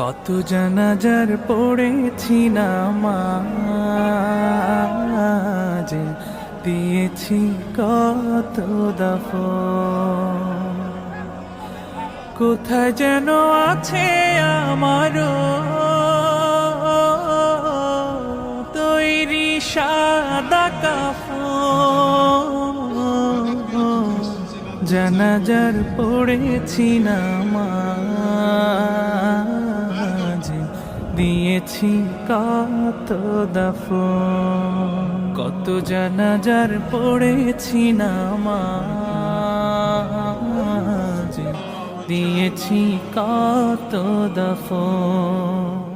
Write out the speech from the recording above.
কত জানাজার পড়েছি নামাজ, দিয়েছি কত দাফন। কোথায় যেন আছে আমারও তৈরি সাদা কাফন। জানাজার পড়েছি নামাজ, দিয়েছি কত দাফন। কত জানাজার পড়েছি নামাজ, দিয়েছি কত দাফন।